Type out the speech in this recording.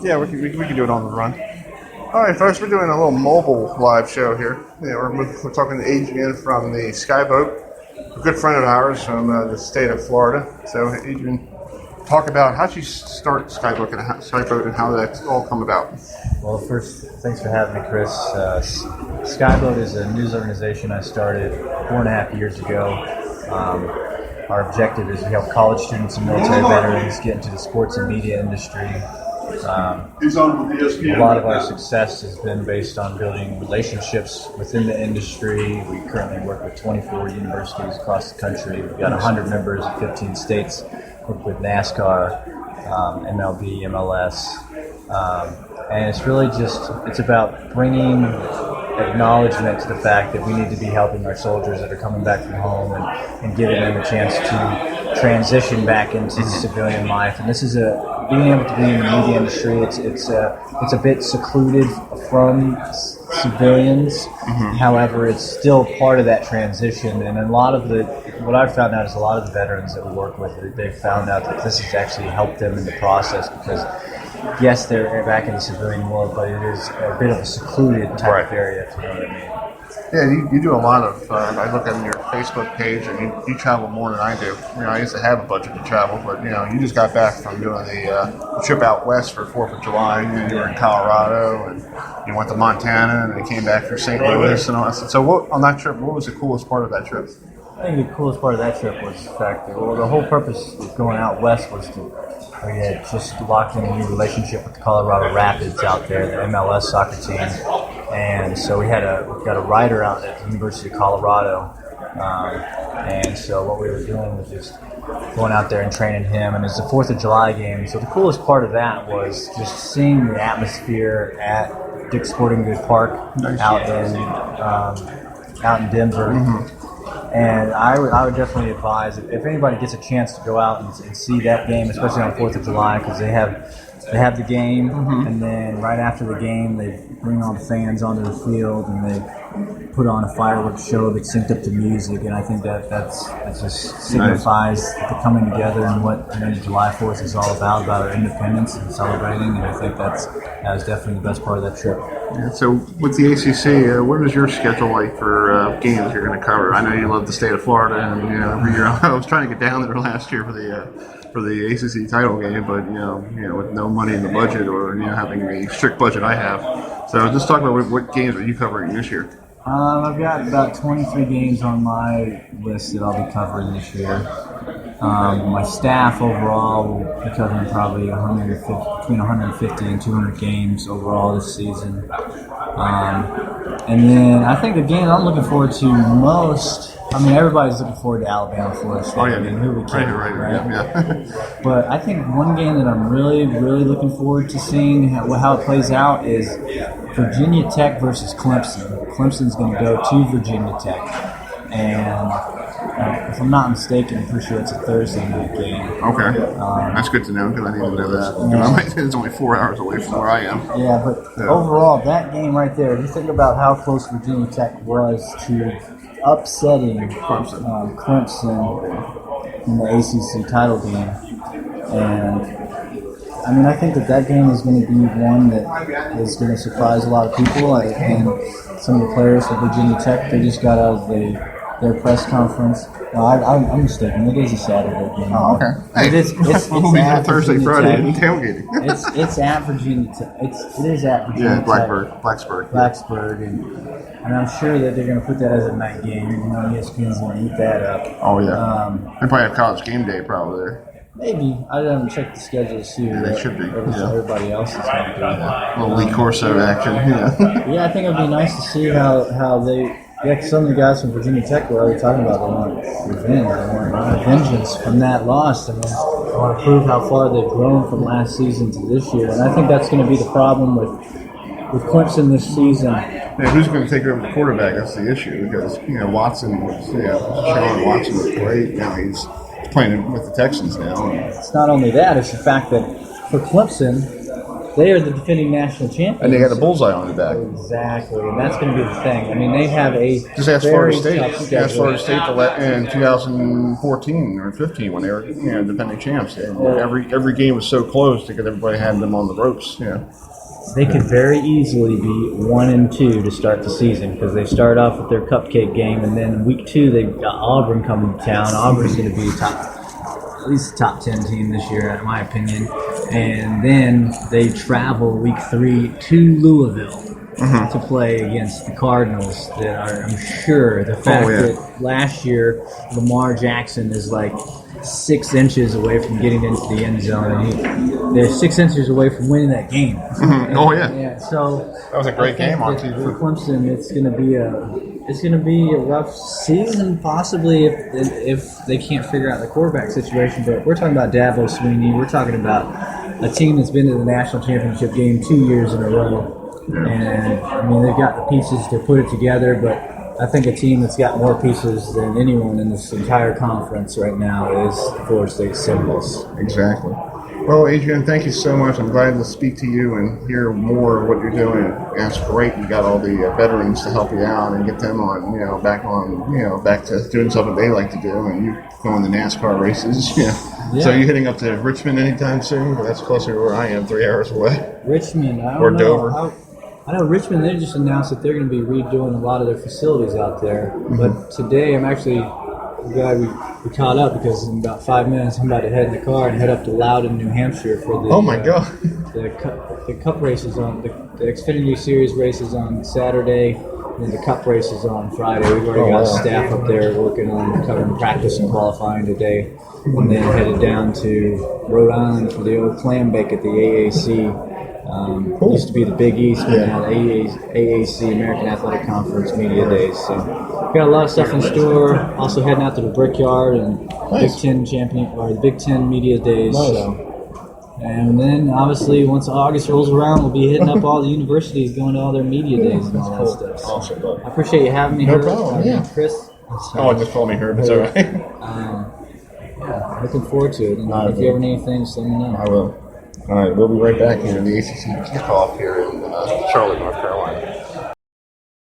Yeah, we can do it on the run. All right, folks, we're doing a little mobile live show here. Yeah, we're talking to Adrian from the Skyboat, a good friend of ours from the state of Florida. So, Adrian, talk about how did you start Skyboat and how that all come about? Well, first, thanks for having me, Chris. Skyboat is a news organization I started 4.5 years ago. Our objective is to help college students and military veterans get into the sports and media industry. A lot of our success has been based on building relationships within the industry. We currently work with 24 universities across the country. We've got 100 members in 15 states. Work with NASCAR, MLB, MLS, and it's really it's about bringing acknowledgement to the fact that we need to be helping our soldiers that are coming back from home and giving them a chance to transition back into civilian life. And this is being able to be in the media industry. It's a bit secluded from civilians. However, it's still part of that transition. And what I've found out is a lot of the veterans that we work with, they've found out that this has actually helped them in the process because, yes, they're back in the civilian world, but it is a bit of a secluded type of area, if you know what I mean. Yeah, you do a lot of, I look at your Facebook page and you travel more than I do. You know, I used to have a budget to travel, but, you just got back from doing the trip out west for 4th of July. You were in Colorado and you went to Montana and then came back through St. Louis and all that stuff. So on that trip, what was the coolest part of that trip? I think the coolest part of that trip was the fact that, the whole purpose of going out west was we had just locked in a new relationship with the Colorado Rapids out there, the MLS soccer team. And so we've got a writer out at the University of Colorado. And so what we were doing was just going out there and training him. And it's the 4th of July game. So the coolest part of that was just seeing the atmosphere at Dick's Sporting Goods Park out in Denver. And I would definitely advise if anybody gets a chance to go out and see that game, especially on 4th of July, because they have the game, and then right after the game, they bring all the fans onto the field and they put on a fireworks show that's synced up to music. And I think that just signifies the coming together and what July 4th is all about our independence and celebrating. And I think that was definitely the best part of that trip. Yeah, so with the ACC, what is your schedule like for games you're going to cover? I know you love the state of Florida, and every year I was trying to get down there last year for the ACC title game, but with no money in the budget or having the strict budget I have. So just talk about what games are you covering this year? I've got about 23 games on my list that I'll be covering this year. My staff overall will be covering probably between 150 and 200 games overall this season. And then I think the game I'm looking forward to most, everybody's looking forward to Alabama, Florida State. Who we can, right? Yeah. But I think one game that I'm really, really looking forward to seeing how it plays out is Virginia Tech versus Clemson. Clemson's going to go to Virginia Tech. And if I'm not mistaken, I'm pretty sure it's a Thursday night game. Okay. That's good to know because I need to know that. It's only 4 hours away from where I am. Yeah, but overall, that game right there, if you think about how close Virginia Tech was to upsetting Clemson in the ACC title game. And I think that game is going to be one that is going to surprise a lot of people. And some of the players from Virginia Tech, they just got out of their press conference. No, I'm mistaken. It is a Saturday game. Oh, okay. Hey, it's at Thursday, Virginia Friday, Tech. Tailgating. It's at Virginia Tech. It is at Virginia Tech. Blacksburg, and I'm sure that they're going to put that as a night game. ESPN's going to eat that up. Oh yeah. They probably have College Game Day probably there. Maybe. I haven't checked the schedule to see they should be. Everybody else is going to do that. A little Lee Corso action. Yeah, I think it would be nice to see how they. Yeah, some of the guys from Virginia Tech were already talking about they want revenge. They want vengeance from that loss. They want to prove how far they've grown from last season to this year. And I think that's going to be the problem with Clemson this season. Yeah, who's going to take over the quarterback? That's the issue because Watson was Sean Watson was great. Now he's playing with the Texans now. It's not only that; it's the fact that for Clemson, they are the defending national champions. And they got a bullseye on the back. Exactly, and that's going to be the thing. I mean, they have a Just ask very Florida State. tough Ask schedule. Florida State in 2014 or 15 when they were defending champs. Every game was so close because everybody had them on the ropes. They could very easily be 1-2 to start the season because they start off with their cupcake game, and then week 2 they've got Auburn coming to town. Auburn's going to be at least a top 10 team this year, in my opinion. And then they travel week 3 to Louisville to play against the Cardinals. That are, I'm sure, the fact that last year Lamar Jackson is like 6 inches away from getting into the end zone, and they're 6 inches away from winning that game. Yeah. So That was a great game on TV. for Clemson. It's going to be a rough season, possibly if they can't figure out the quarterback situation. But we're talking about Dabo Swinney. We're talking about a team that's been to the national championship game 2 years in a row. And I mean, they've got the pieces to put it together, but I think a team that's got more pieces than anyone in this entire conference right now is the Florida State Seminoles. Exactly. Well, Adrian, thank you so much. I'm glad to speak to you and hear more of what you're doing. That's great. You got all the veterans to help you out and get them on, back to doing something they like to do. And you going to NASCAR races, Yeah. So you heading up to Richmond anytime soon? That's closer to where I am, 3 hours away. Richmond, I don't Or know. Dover. I know Richmond, they just announced that they're going to be redoing a lot of their facilities out there. But today I'm actually glad we caught up because in about 5 minutes I'm about to head in the car and head up to Loudon, New Hampshire for the Oh, my God. the cup races on the Xfinity Series races on Saturday, and then the cup races on Friday. We've already got staff up there working on covering practice and qualifying today, and then headed down to Rhode Island for the old clam bake at the AAC. It used to be the Big East, but now the AAC, American Athletic Conference Media Days. So got a lot of stuff in store. Also heading out to the Brickyard and Big Ten the Big Ten Media Days. Nice. So, and then obviously once August rolls around, we'll be hitting up all the universities, going to all their media days and all that stuff. So Awesome. I appreciate you having me No here. problem, Chris. Oh, just call me Herb. It's all right. Looking forward to it. And if you ever need anything, just let me know. I will. All right, we'll be right back here in the ACC kickoff here in Charlotte, North Carolina.